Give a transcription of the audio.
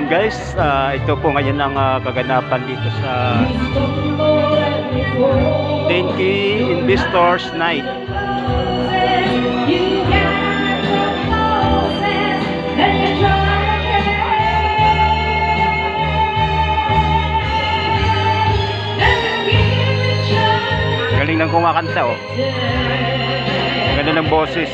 Ayun guys, ito po ngayon ang kaganapan dito sa Denki Investors Night. Galing lang kumakanta oh. Ganda ng boses.